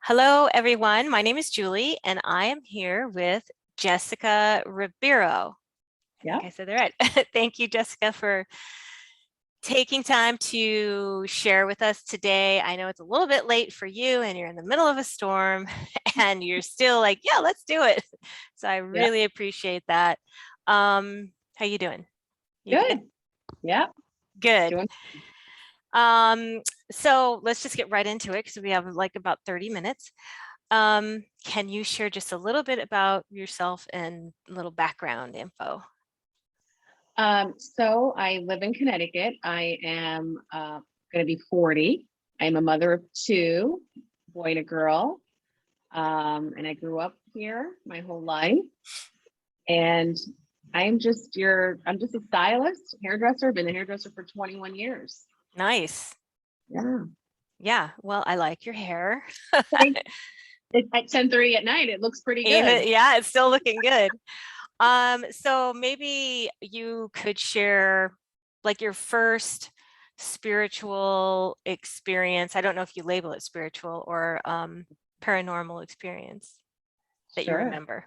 Hello, everyone. My name is Julie, and I am here with Jessica Ribeiro. I Yeah. think I said that right. Thank you, Jessica, for taking time to share with us today. I know it's a little bit late for you, and you're in the middle of a storm, and you're still like, yeah, let's do it. So I Yeah. really appreciate that. How you doing? You good? Good. Yeah. Good. Doing. Um, so let's just get right into it because we have like about 30 minutes. Can you share just a little bit about yourself and a little background info? So I live in Connecticut. I am going to be 40. I'm a mother of two, boy and a girl. And I grew up here my whole life. And I'm just a stylist, hairdresser, been a hairdresser for 21 years. Nice. Yeah. Yeah. Well, I like your hair. It's at 10:30 at night. It looks pretty good. Yeah, it's still looking good. So maybe you could share like your first spiritual experience. I don't know if you label it spiritual or paranormal experience that you Sure. remember.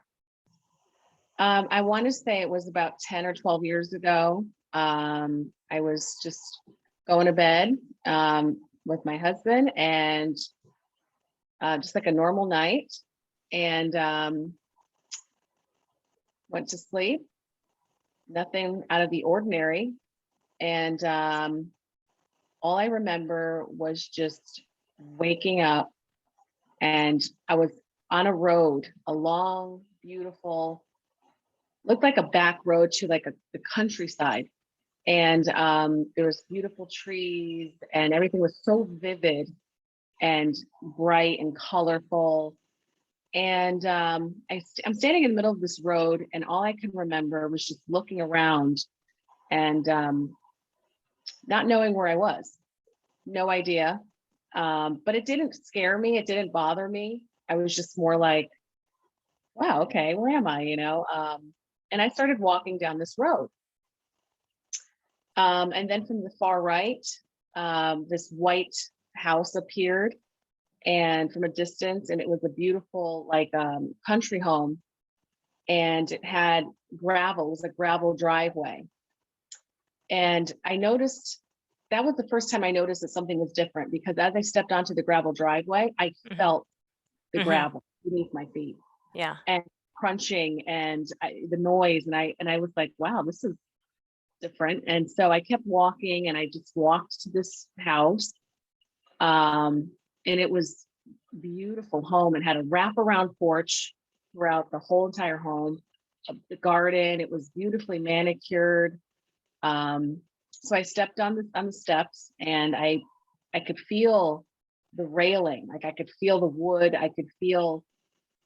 I want to say it was about 10 or 12 years ago. I was just going to bed with my husband and just like a normal night and went to sleep, nothing out of the ordinary. And all I remember was just waking up and I was on a road, a long, beautiful, looked like a back road to like the countryside. And there was beautiful trees and everything was so vivid and bright and colorful. And I'm standing in the middle of this road and all I can remember was just looking around and not knowing where I was. No idea. But it didn't scare me. It didn't bother me. I was just more like, wow, okay, where am I? And I started walking down this road. And then from the far right, this white house appeared and from a distance, and it was a beautiful like country home. And it had gravel, it was a gravel driveway. And I noticed that was the first time I noticed that something was different because as I stepped onto the gravel driveway, I felt the gravel beneath my feet. Yeah. And crunching and the noise. And I was like, wow, this is different. And so I kept walking and I just walked to this house. And it was beautiful home and had a wraparound porch throughout the whole entire home, the garden. It was beautifully manicured. So I stepped on the steps and I could feel the railing, like I could feel the wood. I could feel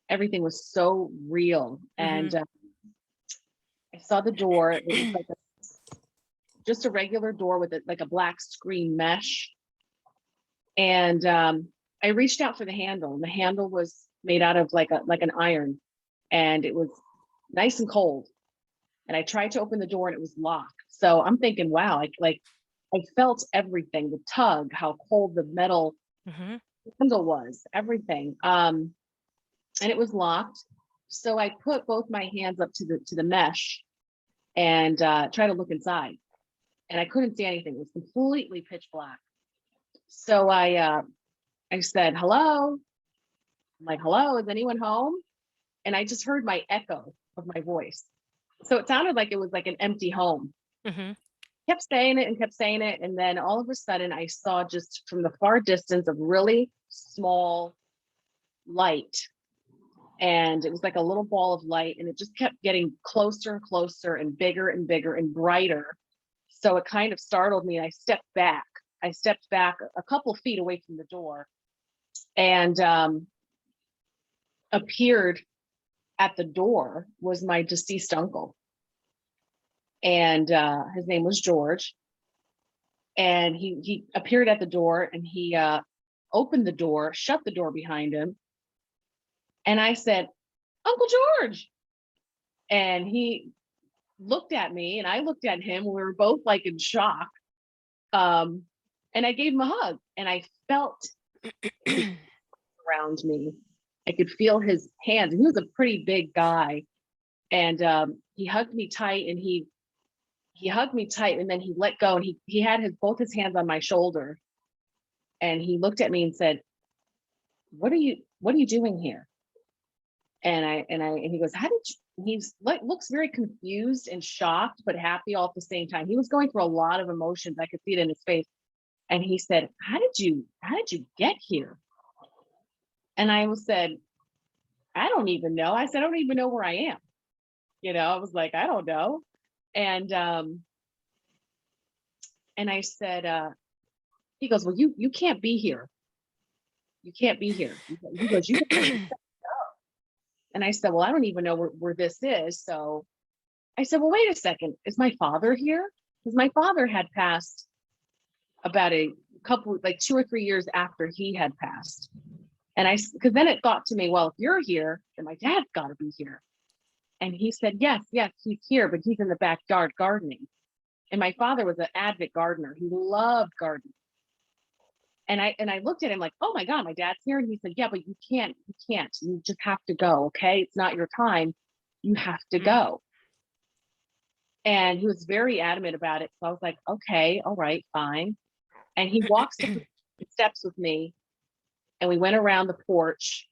everything was so real. And I saw the door. It was like just a regular door with like a black screen mesh. And I reached out for the handle, and the handle was made out of like an iron, and it was nice and cold. And I tried to open the door, and it was locked. So I'm thinking, wow, I felt everything, the tug, how cold the metal handle was, everything. And it was locked. So I put both my hands up to the mesh and try to look inside. And I couldn't see anything. It was completely pitch black. So I said, hello. I'm like, hello, is anyone home? And I just heard my echo of my voice. So it sounded like it was like an empty home. Kept saying it and kept saying it. And then all of a sudden I saw just from the far distance a really small light. And it was like a little ball of light. And it just kept getting closer and closer and bigger and brighter. So it kind of startled me. I stepped back a couple feet away from the door and appeared at the door was my deceased uncle. And his name was George. And he appeared at the door and he opened the door, shut the door behind him. And I said, Uncle George. And he looked at me and I looked at him. We were both like in shock. And I gave him a hug and I felt around around me. I could feel his hands. He was a pretty big guy. And he hugged me tight, and he hugged me tight, and then he let go, and he had both his hands on my shoulder, and he looked at me and said, what are you doing here? And he goes, how did you, he's like, looks very confused and shocked, but happy all at the same time. He was going through a lot of emotions. I could see it in his face. And he said, how did you get here? And I said, I don't even know. I said, I don't even know where I am. I was like, I don't know. And I said, he goes, well, you can't be here. You can't be here. He goes, you. And I said, well, I don't even know where this is. So I said, well, wait a second. Is my father here? Because my father had passed about a couple, like 2 or 3 years after he had passed. And because then it got to me, well, if you're here, then my dad's got to be here. And he said, yes, he's here, but he's in the backyard gardening. And my father was an avid gardener. He loved gardening. And I looked at him like, oh my God, my dad's here. And he said, yeah, but you can't, you just have to go. Okay. It's not your time. You have to go. And he was very adamant about it. So I was like, okay, all right, fine. And he walks the steps with me, and we went around the porch,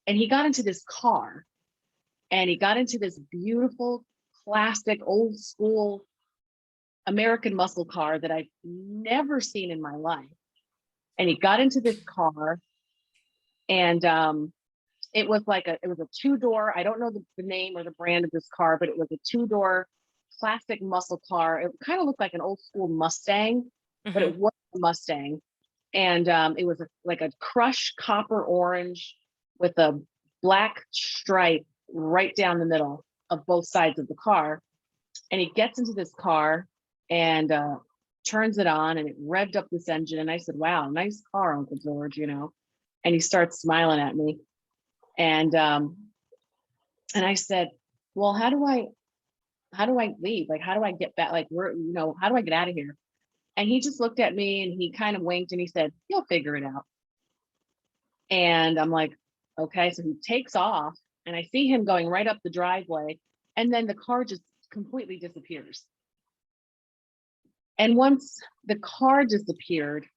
and he got into this car, and he got into this beautiful, classic, old school American muscle car that I've never seen in my life. And he got into this car, and it was a 2-door. I don't know the name or the brand of this car, but it was a 2-door classic muscle car. It kind of looked like an old school Mustang, but it wasn't a Mustang. And it was like a crushed copper orange with a black stripe right down the middle of both sides of the car. And he gets into this car and turns it on, and it revved up this engine. And I said, wow, nice car, Uncle George, And he starts smiling at me. And I said, well, how do I leave? Like, how do I get back? Like, how do I get out of here? And he just looked at me, and he kind of winked, and he said, you'll figure it out. And I'm like, okay. So he takes off, and I see him going right up the driveway, and then the car just completely disappears. And once the car disappeared,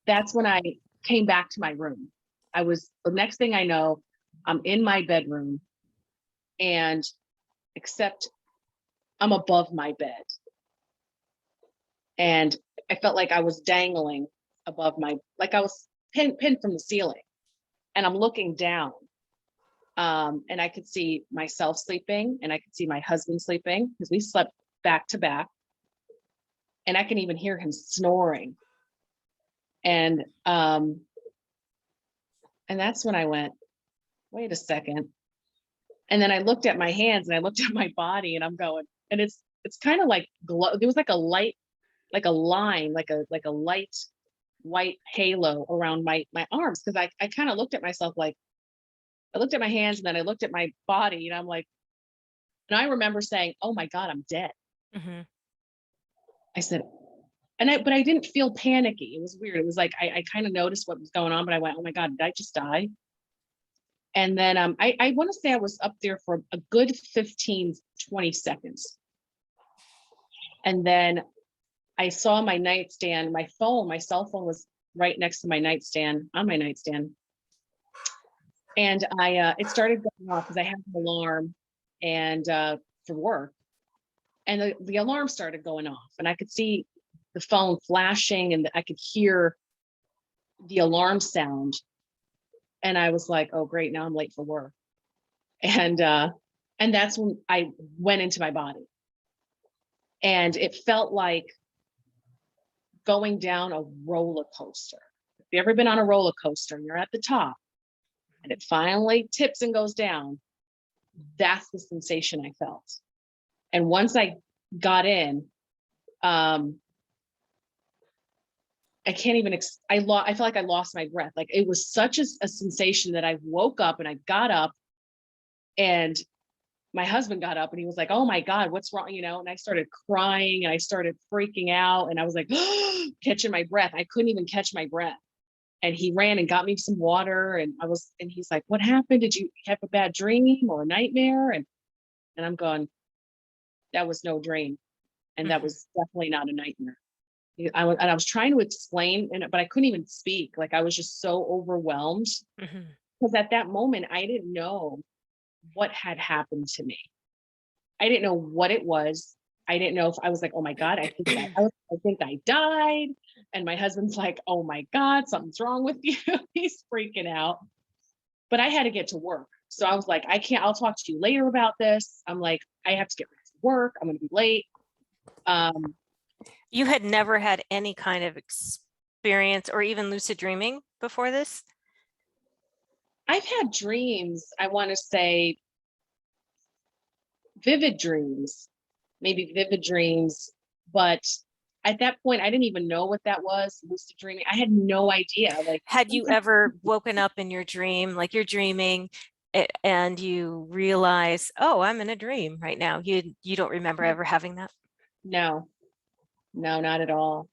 that's when I came back to my room. The next thing I know, I'm in my bedroom, and except I'm above my bed. And I felt like I was dangling above like I was pinned from the ceiling, and I'm looking down. And I could see myself sleeping, and I could see my husband sleeping, because we slept back to back. And I can even hear him snoring. And that's when I went, wait a second. And then I looked at my hands, and I looked at my body, and I'm going, and it's kind of like glow. There was like a light, like a line, like a light white halo around my arms. Cause I kind of looked at myself, like I looked at my hands, and then I looked at my body, and I'm like, and I remember saying, oh my God, I'm dead. I said, but I didn't feel panicky. It was weird. It was like, I kind of noticed what was going on, but I went, oh my God, did I just die? And then I want to say I was up there for a good 15, 20 seconds. And then I saw my nightstand, my cell phone was right next to my nightstand, on my nightstand. And it started going off because I had an alarm and for work. And the alarm started going off, and I could see the phone flashing, and I could hear the alarm sound. And I was like, oh, great, now I'm late for work. And that's when I went into my body. And it felt like going down a roller coaster. If you've ever been on a roller coaster and you're at the top, and it finally tips and goes down, that's the sensation I felt. And once I got in, I can't even, I felt like I lost my breath. Like, it was such a sensation that I woke up, and I got up, and my husband got up, and he was like, oh my God, what's wrong? And I started crying, and I started freaking out, and I was like, catching my breath. I couldn't even catch my breath. And he ran and got me some water. And he's like, what happened? Did you have a bad dream or a nightmare? And I'm going, that was no dream. And that Mhm. was definitely not a nightmare. I was trying to explain, but I couldn't even speak. Like, I was just so overwhelmed Mhm. because at that moment, I didn't know what had happened to me. I didn't know what it was. I didn't know if I was like, oh my God, I think I died. And my husband's like, oh my God, something's wrong with you. He's freaking out. But I had to get to work. So I was like, I'll talk to you later about this. I'm like, I have to get ready for work. I'm going to be late. You had never had any kind of experience or even lucid dreaming before this? I've had dreams, I want to say vivid dreams, maybe vivid dreams, but at that point, I didn't even know what that was, lucid dreaming. I had no idea. Like, Had you ever woken up in your dream, like you're dreaming and you realize, oh, I'm in a dream right now? You don't remember ever having that? no, no, not at all.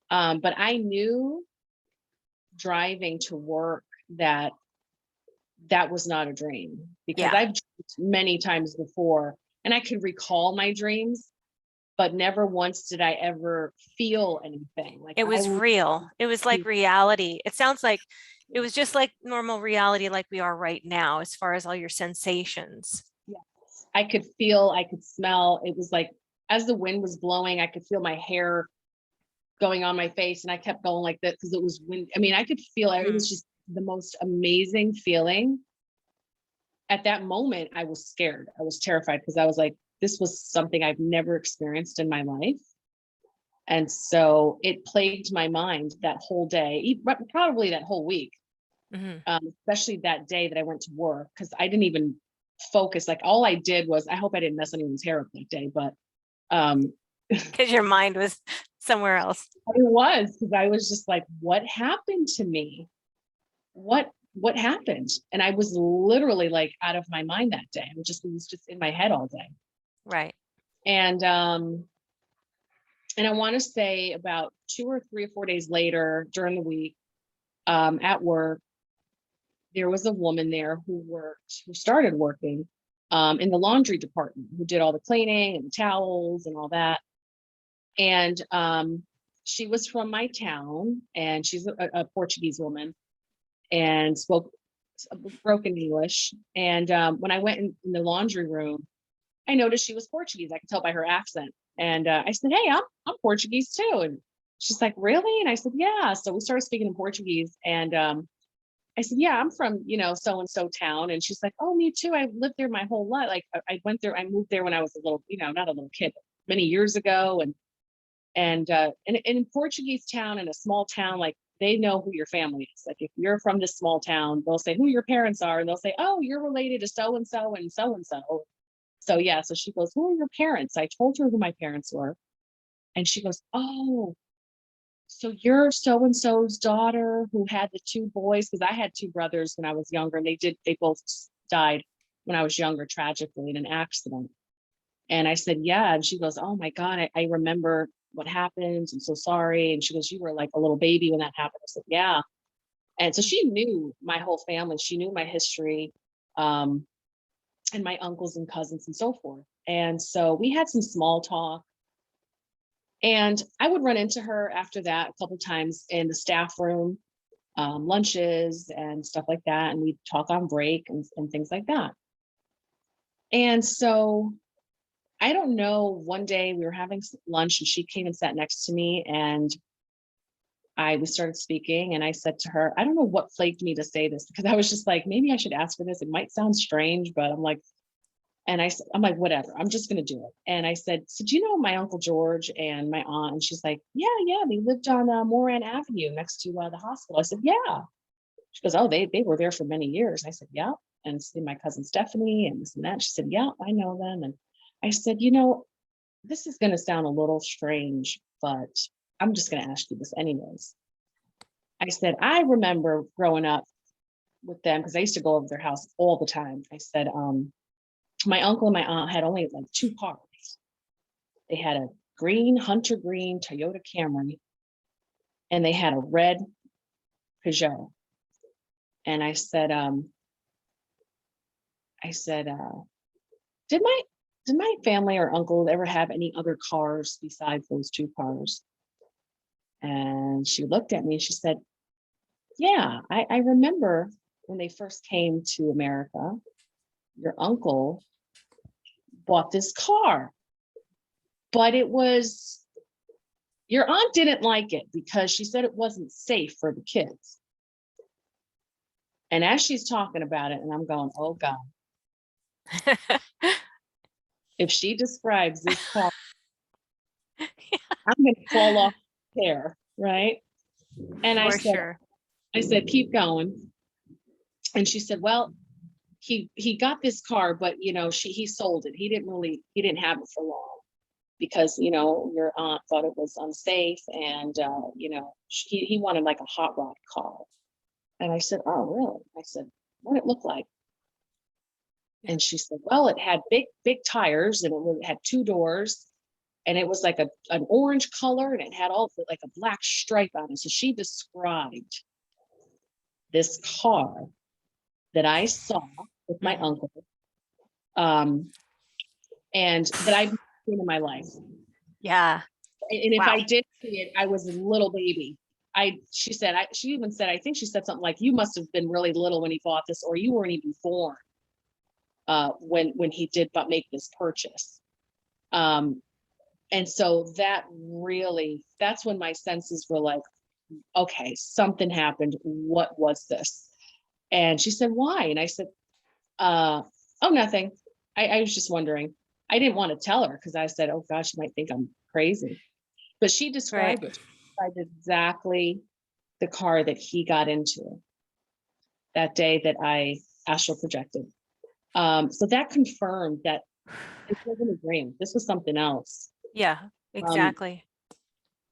But I knew driving to work that was not a dream because Yeah, I've dreamed many times before and I could recall my dreams, but never once did I ever feel anything. Like, it I was would, real. It was like reality. It sounds like it was just like normal reality, like we are right now, as far as all your sensations. I could feel, I could smell. It was like, as the wind was blowing, I could feel my hair going on my face, and I kept going like that because it was wind. I mean, I could feel it. It Mhm. was just the most amazing feeling. At that moment, I was scared. I was terrified because I was like, this was something I've never experienced in my life. And so it plagued my mind that whole day, probably that whole week, Mhm. especially that day that I went to work, because I didn't even focus. Like, all I did was, I hope I didn't mess anyone's hair up that day, but um, Because your mind was somewhere else. it was, because I was just like, what happened to me? What happened? And I was literally like out of my mind that day. It was just in my head all day. Right. And I want to say about 2 or 3 or 4 days later during the week, at work, there was a woman there who started working in the laundry department, who did all the cleaning and the towels and all that. And she was from my town, and she's a Portuguese woman and spoke broken English. And when I went in the laundry room, I noticed she was Portuguese. I could tell by her accent. And I said, hey, I'm Portuguese too. And she's like, really? And I said, yeah. So we started speaking in Portuguese. And I said, yeah, I'm from, so-and-so town. And she's like, oh, me too. I've lived there my whole life. Like, I moved there when I was a little, not a little kid, but many years ago. And in Portuguese town, in a small town, like, they know who your family is. Like, if you're from this small town, they'll say who your parents are, and they'll say, oh, you're related to so and so and so and so. So yeah, so she goes, who are your parents? I told her who my parents were. And she goes, oh, so you're so and so's daughter who had the two boys, because I had two brothers when I was younger, and they both died when I was younger, tragically, in an accident. And I said, yeah. And she goes, oh my God, I remember what happened. I'm so sorry. And she goes, you were like a little baby when that happened. I said, yeah. And so she knew my whole family. She knew my history, and my uncles and cousins and so forth. And so we had some small talk. And I would run into her after that a couple times in the staff room, lunches and stuff like that. And we'd talk on break and things like that. And so I don't know, one day we were having lunch and she came and sat next to me, and we started speaking, and I said to her, I don't know what plagued me to say this, because I was just like, maybe I should ask for this. It might sound strange, but I'm like, I'm like, whatever, I'm just going to do it. And I said, so do you know my Uncle George and my aunt? And she's like, yeah, they lived on Moran Avenue next to the hospital. I said, yeah. She goes, oh, they were there for many years. I said, yeah. And see my cousin Stephanie and this and that. She said, yeah, I know them. And I said, this is going to sound a little strange, but I'm just going to ask you this anyways. I said, I remember growing up with them, because I used to go over their house all the time. I said, my uncle and my aunt had only like two cars. They had a hunter green Toyota Camry, and they had a red Peugeot. And I said, did my family or uncle ever have any other cars besides those two cars? And she looked at me and she said, yeah, I remember when they first came to America, your uncle bought this car, but your aunt didn't like it because she said it wasn't safe for the kids. And as she's talking about it, and I'm going, oh God, if she describes this car, I'm going to fall off the chair, right? And For sure. I said, keep going. And she said, well, he got this car, but he sold it. He didn't have it for long because your aunt thought it was unsafe, and he wanted like a hot rod car. And I said, oh really? I said, what did it look like? And she said, well, it had big tires, and it had two doors, and it was like an orange color, and it had all like a black stripe on it. So she described this car that I saw with my uncle, and that I've seen in my life. Yeah. And if Wow. I did see it, I was a little baby. She even said, I think she said something like, you must have been really little when he bought this, or you weren't even born when he did make this purchase. And so that's when my senses were like, okay, something happened. What was this? And she said, why? And I said, oh, nothing. I was just wondering. I didn't want to tell her because I said, oh gosh, she might think I'm crazy. But she described it. She described exactly the car that he got into that day that I astral projected. So that confirmed that it wasn't a dream. This was something else. Yeah, exactly.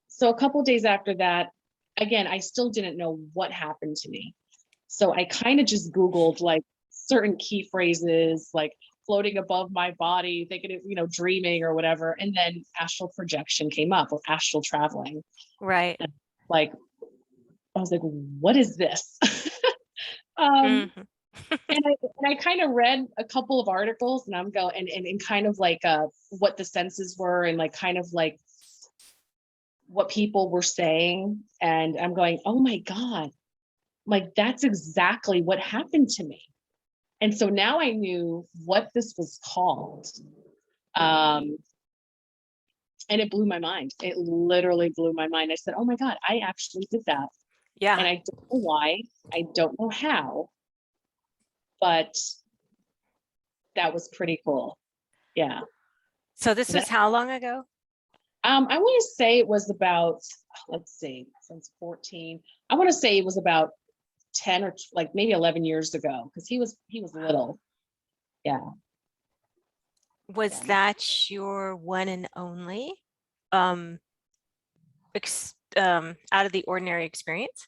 So a couple of days after that, again, I still didn't know what happened to me. So I kind of just Googled like certain key phrases, like floating above my body, thinking of, dreaming or whatever. And then astral projection came up, or astral traveling. Right. And I was like, what is this? And I kind of read a couple of articles, and I'm going and kind of like what the senses were, and like kind of like what people were saying. And I'm going, oh my God, like that's exactly what happened to me. And so now I knew what this was called. And it blew my mind. It literally blew my mind. I said, oh my God, I actually did that. Yeah. And I don't know why, I don't know how, but that was pretty cool. Yeah. So this was how long ago? I want to say it was about, let's see, since 14. I want to say it was about 10 or like maybe 11 years ago, because he was little. Yeah. Was that your one and only out of the ordinary experience?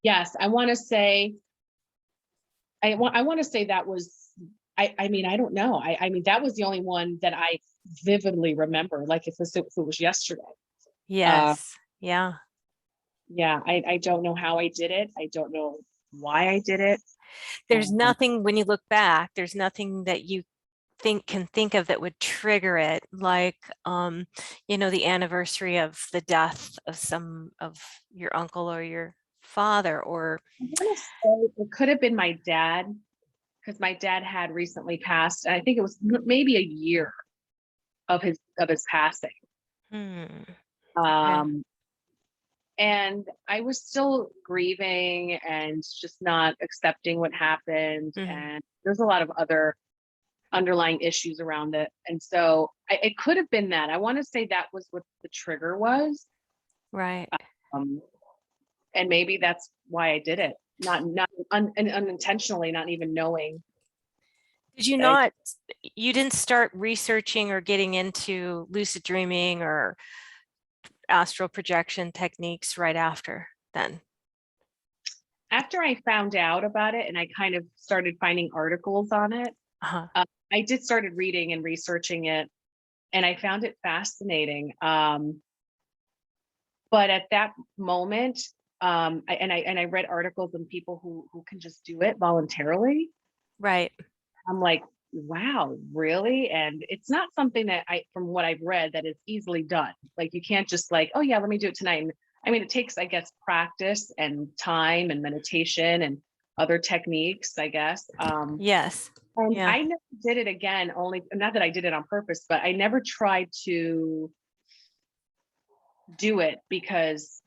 Yes, I want to say. I want to say that was. I mean, I don't know. I mean, that was the only one that I vividly remember. Like if it was yesterday. Yes. Yeah. Yeah. I don't know how I did it. I don't know why I did it. There's nothing, when you look back, there's nothing that you can think of that would trigger it, like the anniversary of the death of some of your uncle or your father, or it could have been my dad, because my dad had recently passed. I think it was maybe a year of his passing. Okay. And I was still grieving and just not accepting what happened. And there's a lot of other underlying issues around it. And so it could have been that. I want to say that was what the trigger was. Right. And maybe that's why I did it. Not unintentionally, not even knowing. Did you you didn't start researching or getting into lucid dreaming or astral projection techniques right after then? After I found out about it and I kind of started finding articles on it, I started reading and researching it, and I found it fascinating. But at that moment, I read articles on people who can just do it voluntarily. Right. I'm like, wow, really? And it's not something that from what I've read, that is easily done. Like you can't just like, oh yeah, let me do it tonight. And I mean, it takes, I guess, practice and time and meditation and other techniques, I guess. Yes. And Yeah. I never did it again, only not that I did it on purpose, but I never tried to do it because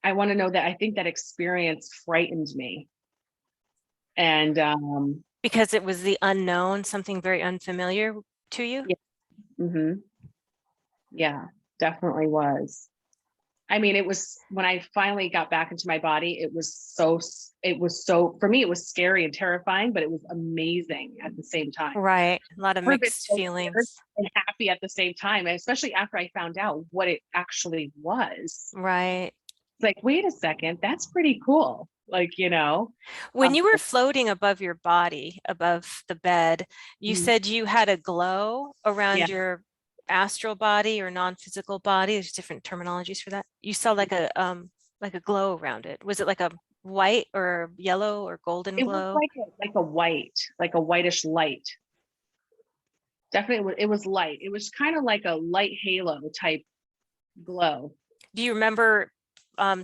I want to know that I think that experience frightened me. And Because it was the unknown, something very unfamiliar to you. yeah, yeah, definitely was. I mean, it was when I finally got back into my body, it was so, for me, it was scary and terrifying, but it was amazing at the same time. Right. A lot of I've been mixed so scared feelings. and happy at the same time, and especially after I found out what it actually was. Right. It's like, wait a second, that's pretty cool. Like, When um, you were floating above your body, above the bed, you mm, said you had a glow yeah, around your astral body or non-physical body. There's different terminologies for that. You saw like a glow around it. Was it like a white or yellow or golden it was glow? like a white, like a whitish light. Definitely, it was light. It was kind of like a light halo type glow. Do you remember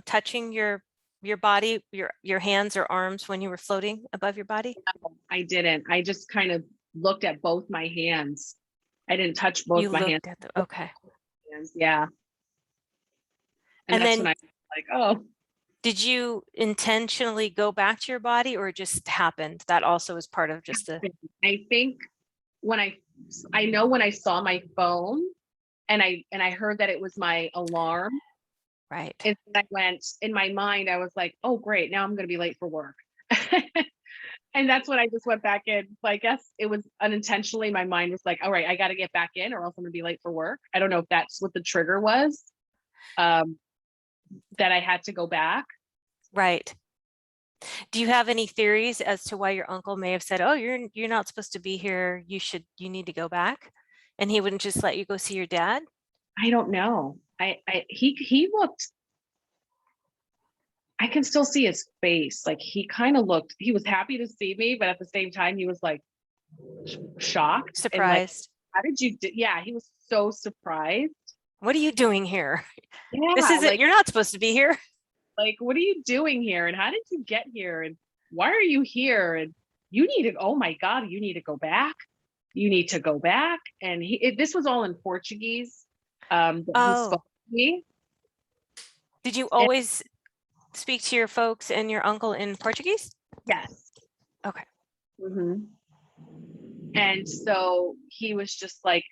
touching your body, your hands or arms when you were floating above your body? I didn't. I just kind of looked at both my hands. I didn't touch You both my looked at the, okay. hands. Yeah. And And that's when then I was like, oh, did you intentionally go back to your body or it just happened? That also is part of just the, I think when I know when I saw my phone and I heard that it was my alarm, right. and I went in my mind, I was like, oh, great. Now I'm going to be late for work. And that's when I just went back in. So I guess it was unintentionally. My mind was like, all right, I got to get back in or else I'm going to be late for work. I don't know if that's what the trigger was, that I had to go back. Right. Do you have any theories as to why your uncle may have said, "Oh, you're not supposed to be here. You need to go back," and he wouldn't just let you go see your dad? I don't know. He looked, I can still see his face. Like he kind of looked, he was happy to see me, but at the same time, he was like shocked and like, Surprised. how did you do? Yeah, he was so surprised. What are you doing here? This Yeah, isn't, you're not supposed to be here. like, what are you doing here? And how did you get here? And why are you here? And you need to, oh my God, you need to go back. You need to go back. And this was all in Portuguese. That he spoke Oh, to me. did you And always speak to your folks and your uncle in Portuguese? yes. Okay. Mhm. And so he was just like,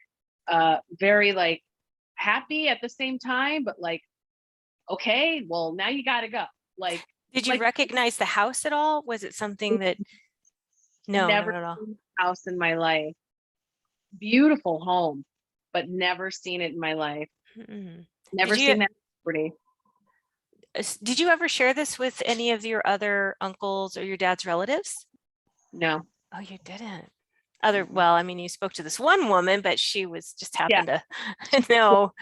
very like happy at the same time, but like, okay, well, now you got to go. Like, Did you like recognize the house at all? Was it something that, no, not never at all. seen a house in my life. Beautiful home, but never seen it in my life. Mm-mm. Never Did you seen that property. did you ever share this with any of your other uncles or your dad's relatives? No. Oh, you didn't. Well, I mean, you spoke to this one woman, but she was just Yeah. happened to know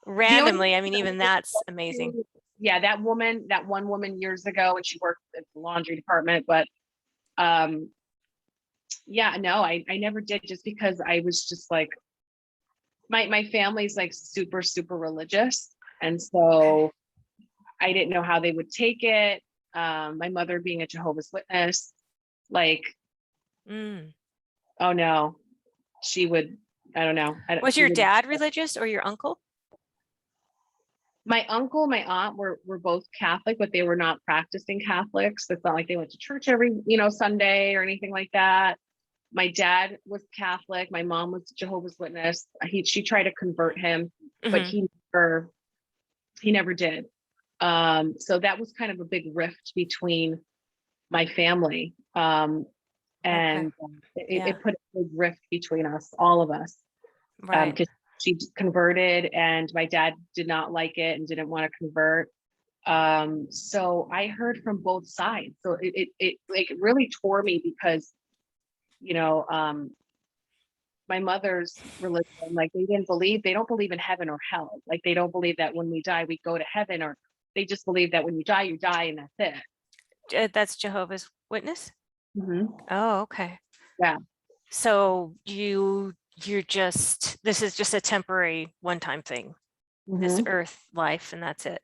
The only randomly. I mean, even that's amazing. yeah, that one woman years ago, and she worked at the laundry department, but um yeah, no, I never did, just because I was just like, my family's like super, super religious. And Okay. so I didn't know how they would take it. My mother being a Jehovah's Witness, like, Mm. oh no, she would, I don't know. Was She your would, dad religious or your uncle? my uncle, my aunt were both Catholic, but they were not practicing Catholics. It's not like they went to church every, Sunday or anything like that. My dad was Catholic. My mom was Jehovah's Witness. She tried to convert him, but Hmm. he never did. So that was kind of a big rift between my family. Okay. And Yeah. it put a big rift between us, all of us, Right. because she converted and my dad did not like it and didn't want to convert. So I heard from both sides. So it like really tore me because, you know, um, my mother's religion, like they don't believe in heaven or hell. Like they don't believe that when we die, we go to heaven, or They just believe that when you die, and that's it. That's Jehovah's Witness? Mhm. Oh, okay. Yeah. So this is just a temporary one-time thing, this Mhm. earth life, and that's it.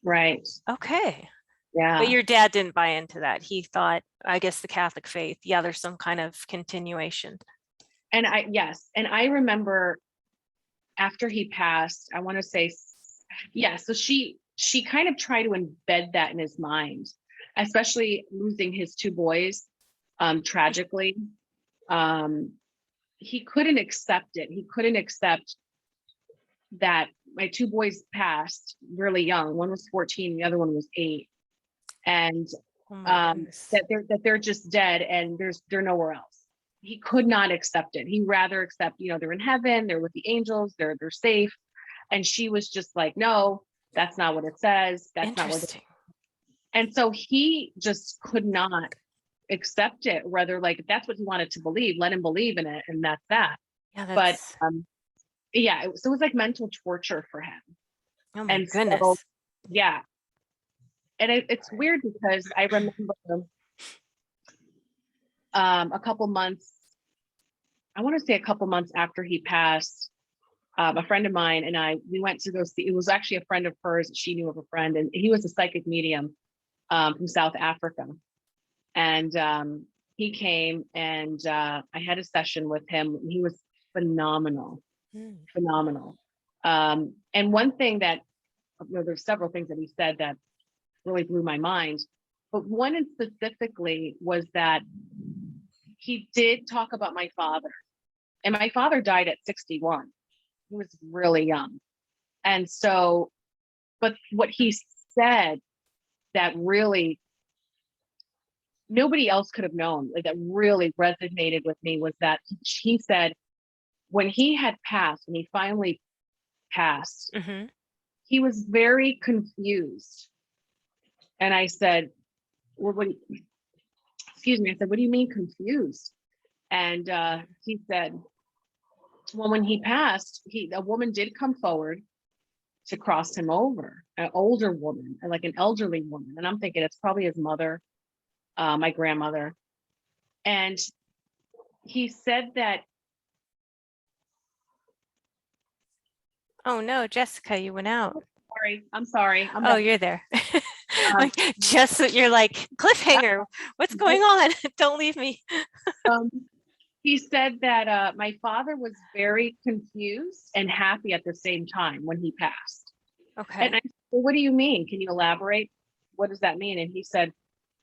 Right. Okay. Yeah. But your dad didn't buy into that. He thought, I guess, the Catholic faith, yeah, there's some kind of continuation. And I remember after he passed, I want to say, yeah, so she kind of tried to embed that in his mind, especially losing his two boys tragically. He couldn't accept it. He couldn't accept that my two boys passed really young. One was 14, the other one was 8. And Oh my goodness. that they're just dead and they're nowhere else. He could not accept it. He'd rather accept, they're in heaven, they're with the angels, they're safe. And she was just like, no, that's not what it says. That's not what Interesting. And so he just could not accept it. Rather, like, if that's what he wanted to believe, let him believe in it, and that's that. Yeah, But that's, yeah, it was like mental torture for him. oh my And goodness. so, yeah. And it's weird because I remember a couple months after he passed, a friend of mine and we went to go see, it was actually a friend of hers. She knew of a friend, and he was a psychic medium from South Africa. And he came and I had a session with him. He was phenomenal, phenomenal. And one thing that, there's several things that he said that really blew my mind, but one in specifically was that he did talk about my father. And my father died at 61. He was really young. And so, but what he said that really nobody else could have known, like, that really resonated with me, was that he said when he had passed, when he finally passed, he was very confused. And I said, well, excuse me, I said, what do you mean confused? And he said, well, when he passed, a woman did come forward to cross him over, an older woman, like an elderly woman. And I'm thinking it's probably his mother, my grandmother. And he said that. Oh no, Jessica, you went out. I'm sorry. Oh, you're there. Like, just you're like, cliffhanger, what's going on? Don't leave me. He said that my father was very confused and happy at the same time when he passed. Okay. And I said, well, what do you mean? Can you elaborate? What does that mean? And he said,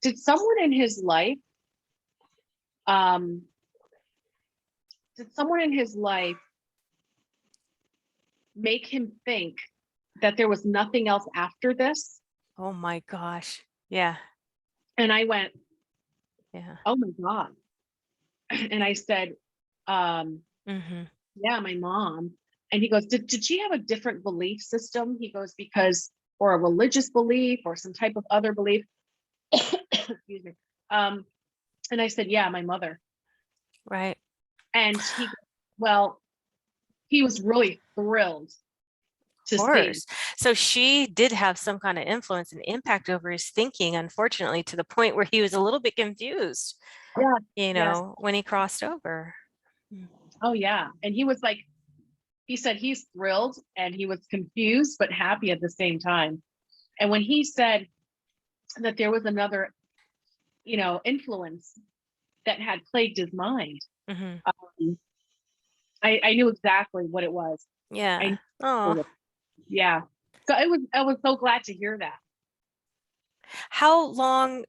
did someone in his life make him think that there was nothing else after this? Oh my gosh. Yeah. And I went, yeah. Oh my God. And I said, yeah, my mom. And he goes, did she have a different belief system? He goes, or a religious belief or some type of other belief. Excuse me. And I said, yeah, my mother. Right. And he was really thrilled to see. So she did have some kind of influence and impact over his thinking, unfortunately, to the point where he was a little bit confused, when he crossed over. Oh yeah. And he was like, he said he's thrilled and he was confused, but happy at the same time. And when he said that there was another, influence that had plagued his mind, I knew exactly what it was. Yeah. Oh. Yeah. So I was so glad to hear that. How long,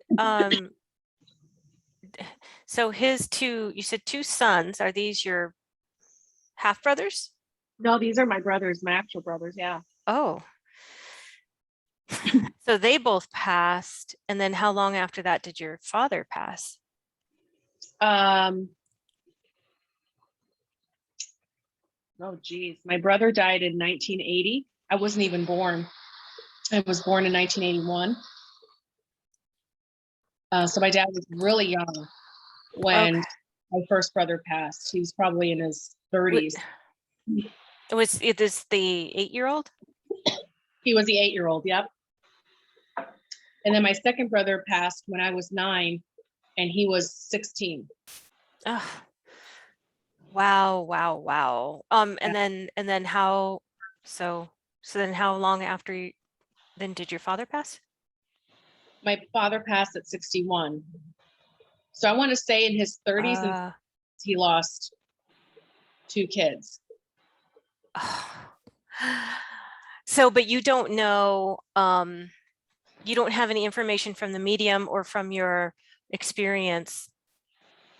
so you said 2 sons, are these your half brothers? No, these are my brothers, my actual brothers. Yeah. Oh. So they both passed. And then how long after that did your father pass? Oh, geez. My brother died in 1980. I wasn't even born. I was born in 1981. So my dad was really young when my first brother passed. He was probably in his 30s. Was it this the 8-year-old? He was the 8-year-old. Yep. And then my second brother passed when I was 9 and he was 16. Oh, wow, wow, wow. Yeah. And then how, so then how long after then did your father pass? My father passed at 61. So I want to say in his 30s and Uh, he lost 2 kids. so, but you don't know, you don't have any information from the medium or from your experience.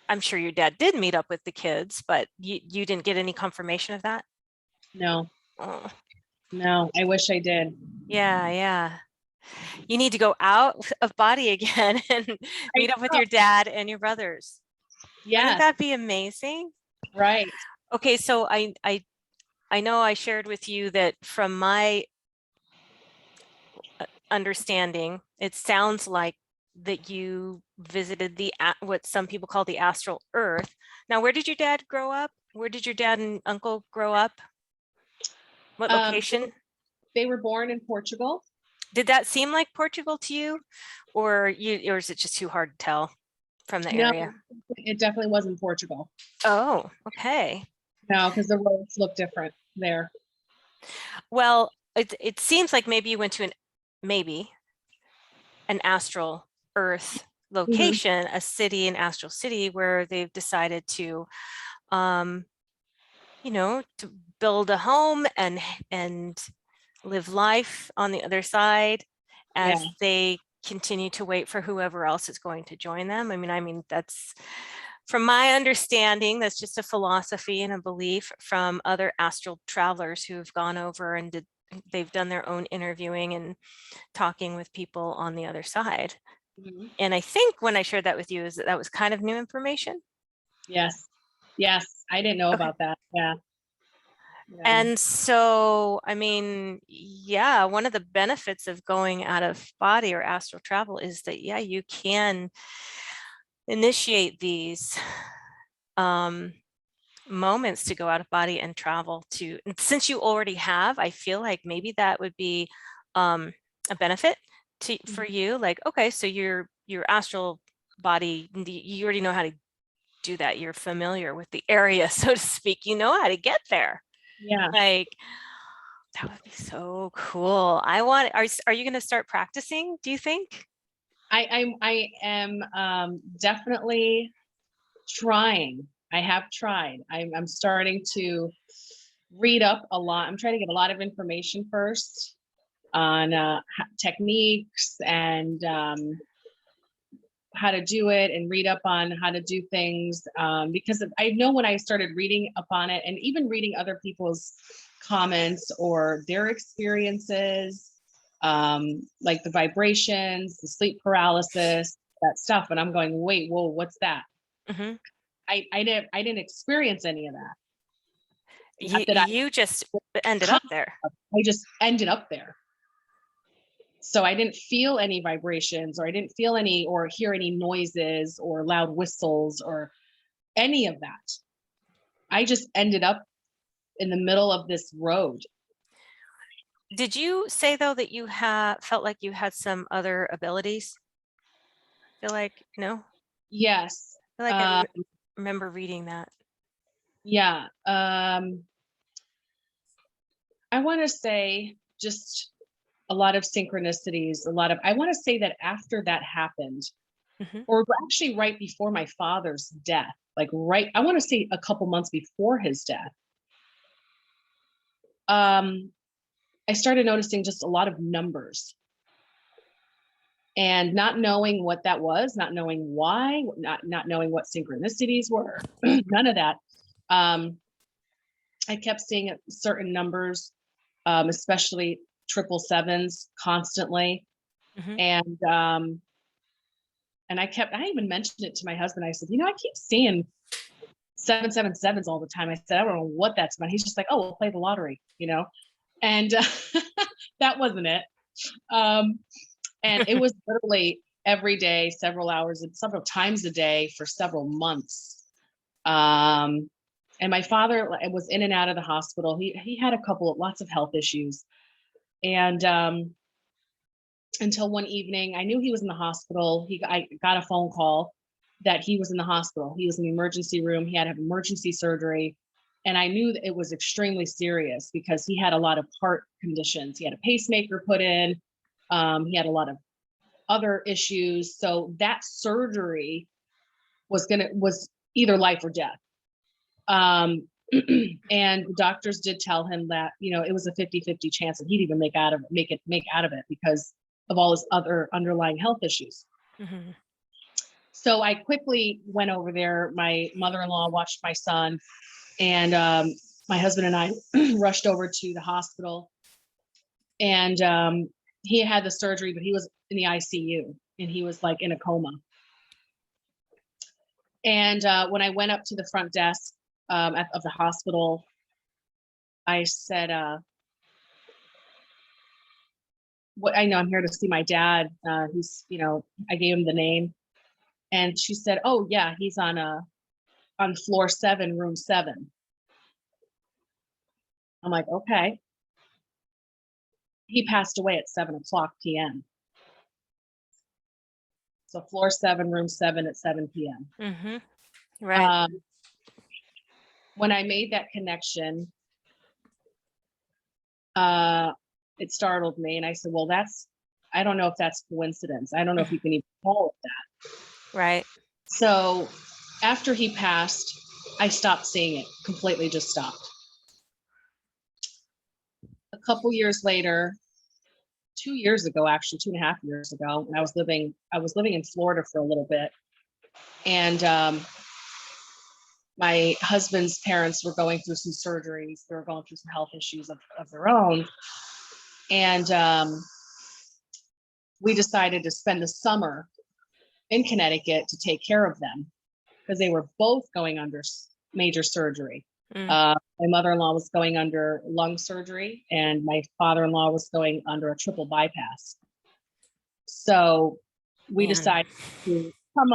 I'm sure your dad did meet up with the kids, but you didn't get any confirmation of that? No, Oh, no, I wish I did. yeah, yeah. You need to go out of body again and I meet up with know. your dad and your brothers. Wouldn't Yes, that be amazing? right. Okay, so I know I shared with you that from my understanding, it sounds like that you visited what some people call the astral earth. Now, where did your dad grow up? Where did your dad and uncle grow up? What Um, location? they were born in Portugal. Did that seem like Portugal to you, or is it just too hard to tell from the No, area? it definitely wasn't Portugal. Oh, okay. No, because the roads look different there. Well, it seems like maybe you went to maybe an astral earth Mhm. location, a city, an astral city where they've decided to um, to build a home and live life on the other side Yeah. as they continue to wait for whoever else is going to join them. I mean, that's from my understanding, that's just a philosophy and a belief from other astral travelers who've gone over and they've done their own interviewing and talking with people on the other side. Mhm. And I think when I shared that with you is that was kind of new information. Yes. Yes. I didn't know Okay. about that. Yeah. Yeah. And so, I mean, yeah, one of the benefits of going out of body or astral travel is that, yeah, you can initiate these moments to go out of body and travel to, and since you already have, I feel like maybe that would be a benefit for Mhm. you. Like, okay, so your astral body, you already know how to do that. You're familiar with the area, so to speak. You know how to get there. Yeah. Like, that would be so cool. Are you going to start practicing, do you think? I am definitely trying. I have tried. I'm starting to read up a lot. I'm trying to get a lot of information first on techniques and how to do it, and read up on how to do things, because I know when I started reading up on it and even reading other people's comments or their experiences, like the vibrations, the sleep paralysis, that stuff, and I'm going, wait, whoa, what's that? Hmm. I didn't experience any of that. Not You that you just ended I up there. I just ended up there. So I didn't feel any vibrations, or I didn't feel any or hear any noises or loud whistles or any of that. I just ended up in the middle of this road. Did you say though that you had felt like you had some other abilities? I feel like no. Yes. I feel like Uh, remember reading that. yeah. I want to say just a lot of synchronicities, I want to say that after that happened, Hmm. or actually right before my father's death, like I want to say a couple months before his death, I started noticing just a lot of numbers, and not knowing what that was, not knowing why, not knowing what synchronicities were, none of that. I kept seeing certain numbers, especially triple sevens constantly. Hmm. And I even mentioned it to my husband. I said, I keep seeing 777s all the time. I said, I don't know what that's about. He's just like, oh, we'll play the lottery. And that wasn't it. And it was literally every day, several hours, and several times a day for several months. And my father was in and out of the hospital. He had lots of health issues. And until one evening. I knew he was in the hospital. I got a phone call that he was in the hospital. He was in the emergency room. He had to have emergency surgery. And I knew that it was extremely serious because he had a lot of heart conditions. He had a pacemaker put in. He had a lot of other issues. So that surgery was either life or death. And the doctors did tell him that, it was a 50-50 chance that he'd even make out of it because of all his other underlying health issues. Mm-hmm. So I quickly went over there. My mother-in-law watched my son, and my husband and I rushed over to the hospital. And he had the surgery, but he was in the ICU, and he was like in a coma. And when I went up to the front desk of the hospital, I said, "What? I know I'm here to see my dad. He's, I gave him the name." And she said, "Oh yeah, he's on floor 7, room 7. I'm like, "Okay." He passed away at 7:00 p.m. So floor 7, room 7 at 7 p.m. Mm-hmm. Right. When I made that connection, it startled me, and I said, "Well, I don't know if that's coincidence. I don't know if you can even call it that." Right. So after he passed, I stopped seeing it completely, just stopped. A couple years later, 2 years ago, actually 2.5 years ago, I was living in Florida for a little bit. And my husband's parents were going through some surgeries. They were going through some health issues of their own. And we decided to spend the summer in Connecticut to take care of them because they were both going under major surgery. My mother-in-law was going under lung surgery, and my father-in-law was going under a triple bypass. So we decided to come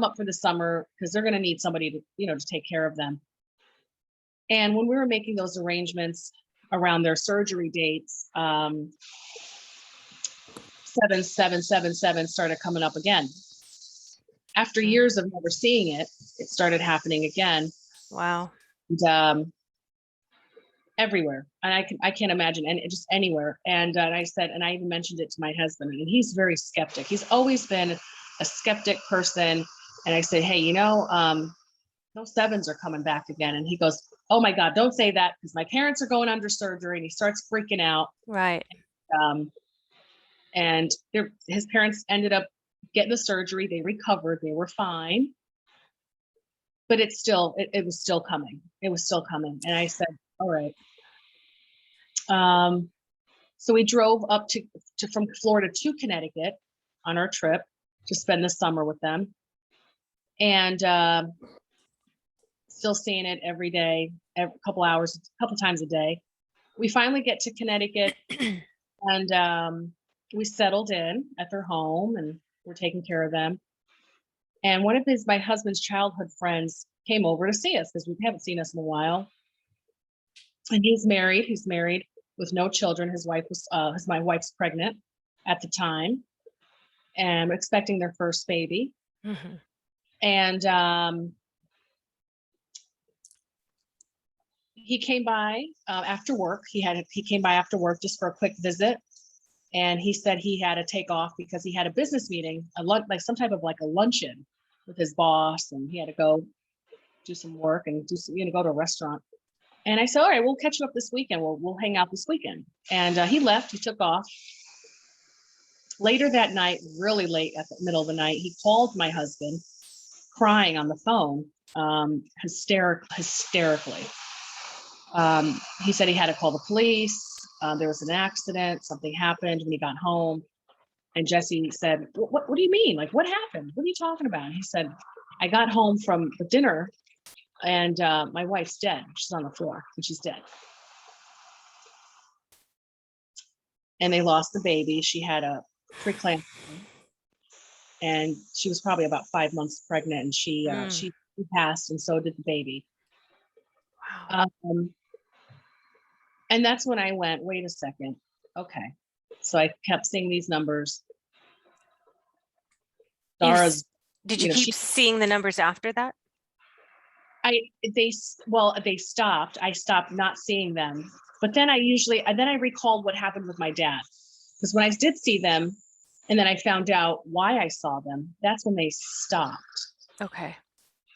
up for the summer because they're going to need somebody to take care of them. And when we were making those arrangements around their surgery dates, 7777 started coming up again. After years of never seeing it, it started happening again. Wow. And everywhere. And I can't imagine, and just anywhere. And I said, and I even mentioned it to my husband, and he's very skeptic. He's always been a skeptic person. And I said, "Hey, those 7s are coming back again." And he goes, "Oh my God, don't say that, because my parents are going under surgery." And he starts freaking out. Right. And his parents ended up getting the surgery. They recovered. They were fine. But it was still coming. It was still coming. And I said, "All right." So we drove up from Florida to Connecticut on our trip to spend the summer with them. And still seeing it every day, a couple times a day. We finally get to Connecticut, and we settled in at their home, and we're taking care of them. And one of my husband's childhood friends came over to see us because we haven't seen us in a while. And he's married with no children. His wife my wife's pregnant at the time and expecting their first baby. Mm-hmm. And he came by after work. He came by after work just for a quick visit. And he said he had to take off because he had a business meeting, like some type of like a luncheon with his boss, and he had to go do some work and go to a restaurant. And I said, "All right, we'll catch you up this weekend. We'll hang out this weekend." And he left. He took off. Later that night, really late at the middle of the night, he called my husband, crying on the phone, hysterically. He said he had to call the police. There was an accident. Something happened when he got home. And Jesse said, what do you mean? Like, what happened? What are you talking about? And he said, "I got home from the dinner, and my wife's dead. She's on the floor, and she's dead." And they lost the baby. She had a preeclampsia, and she was probably about 5 months pregnant, and she passed, and so did the baby. Wow. And that's when I went, wait a second. Okay. So I kept seeing these numbers. You s- Dara's, Did you you know, keep seeing the numbers after that? they stopped. I stopped not seeing them. But then I recalled what happened with my dad. Because when I did see them, and then I found out why I saw them, that's when they stopped. Okay.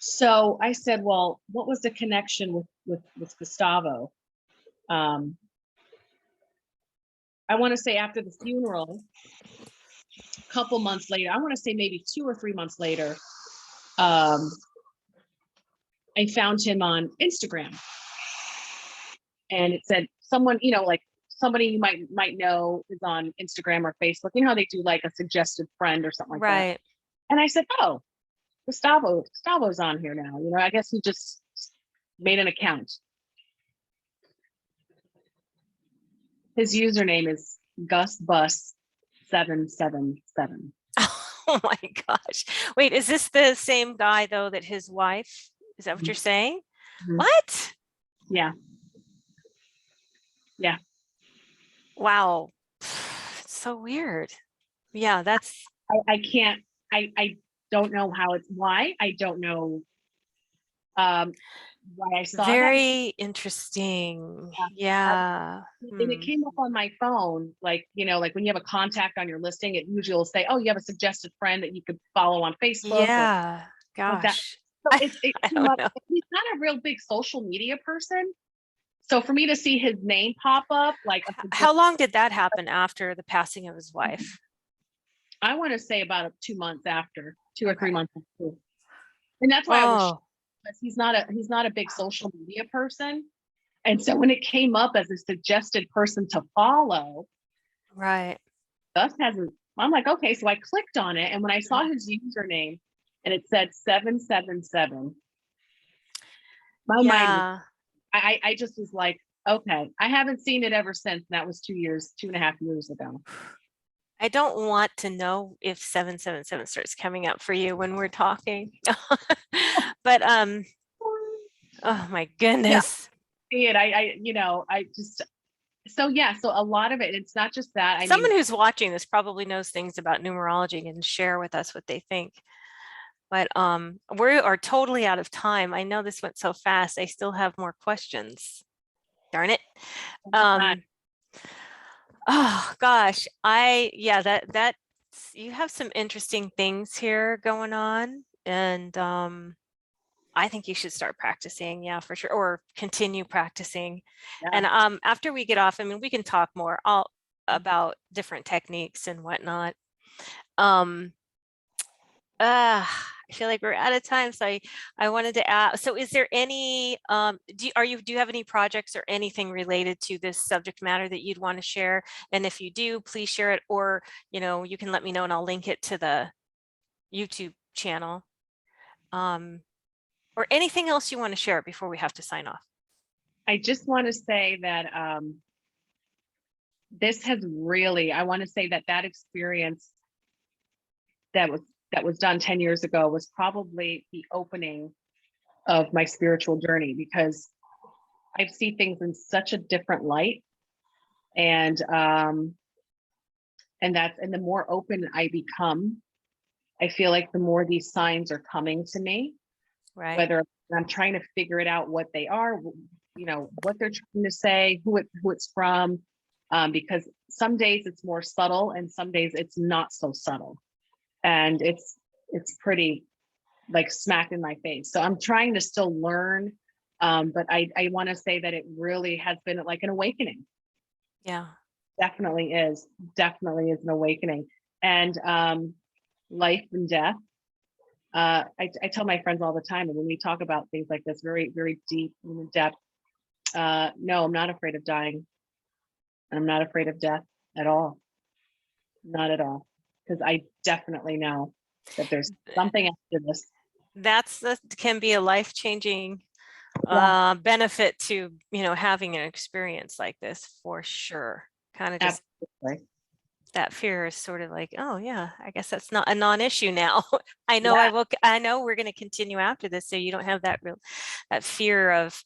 So I said, well, what was the connection with Gustavo? I want to say after the funeral, a couple months later, I want to say maybe 2 or 3 months later, I found him on Instagram, and it said someone, like somebody you might know is on Instagram or Facebook. You know how they do like a suggested friend or something like that. Right. And I said, oh, Gustavo's on here now. I guess he just made an account. His username is GusBus777. Oh my gosh. Wait, is this the same guy though that his wife? Is that what you're saying? Mhm. What? Yeah. Yeah. Wow. It's so weird. Yeah, that's I can't, I don't know why. I don't know why I saw that. very interesting. Yeah. And it came up on my phone, like when you have a contact on your listing, it usually will say, oh, you have a suggested friend that you could follow on Facebook or Yeah. like that. Gosh. So I it came don't up. know. He's not a real big social media person. So for me to see his name pop up, like How long did that happen after the passing of his wife? I want to say about 2 months after, 2 or 3 Okay. months after. And that's why I was Oh, because he's not a big social media person. And so when it came up as a suggested person to follow, right. Gus hasn't. I'm like, okay. So I clicked on it, and when I saw his username and it said 777, my mind was, Yeah. I just was like, okay. I haven't seen it ever since. And that was 2.5 years ago. I don't want to know if 777 starts coming up for you when we're talking. But oh my Yeah, goodness. see it. I just so yeah. So a lot of it. It's not just that. I Someone mean, who's watching this probably knows things about numerology and share with us what they think. But we are totally out of time. I know this went so fast. I still have more questions. Darn it. not Oh gosh, yeah, that you have some interesting things here going on, and I think you should start practicing, yeah, for sure, or continue practicing. yeah. And after we get off, I mean, we can talk more all about different techniques and whatnot. Um, I feel like we're out of time, so I wanted to ask. So, is there any do you have any projects or anything related to this subject matter that you'd want to share? And if you do, please share it, or you can let me know, and I'll link it to the YouTube channel. Or anything else you want to share before we have to sign off. I just want to say that this has really. I want to say that experience that was done 10 years ago was probably the opening of my spiritual journey, because I see things in such a different light, and the more open I become, I feel like the more these signs are coming to me, Right. whether I'm trying to figure it out what they are, what they're trying to say, who it's from, because some days it's more subtle and some days it's not so subtle, and it's pretty like smack in my face. So I'm trying to still learn, but I want to say that it really has been like an awakening. Yeah. Definitely is an awakening. And life and death. I tell my friends all the time, and when we talk about things like this, very, very deep and in depth, no, I'm not afraid of dying. And I'm not afraid of death at all. Not at all. Because I definitely know that there's something after this. That can be a life-changing benefit to having an experience like this, for sure. Kind of just Absolutely. that fear is sort of like, oh yeah, I guess that's not a non-issue now. I know Yeah. I know we're going to continue after this, so you don't have that fear of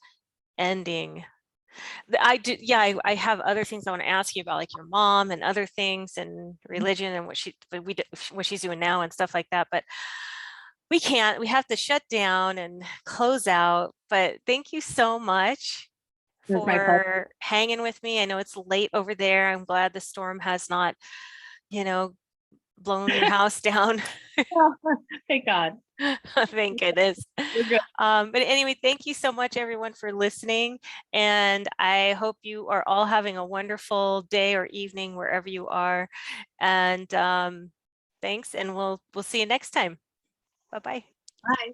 ending. I do, yeah, I have other things I want to ask you about, like your mom and other things and religion and what she's doing now and stuff like that. But we have to shut down and close out. But thank you so much It was my pleasure. for hanging with me. I know it's late over there. I'm glad the storm has not, you know, blown your house down. Thank God. Thank goodness. We're good. But anyway, thank you so much, everyone, for listening. And I hope you are all having a wonderful day or evening wherever you are. And thanks, and we'll see you next time. Bye-bye. Bye.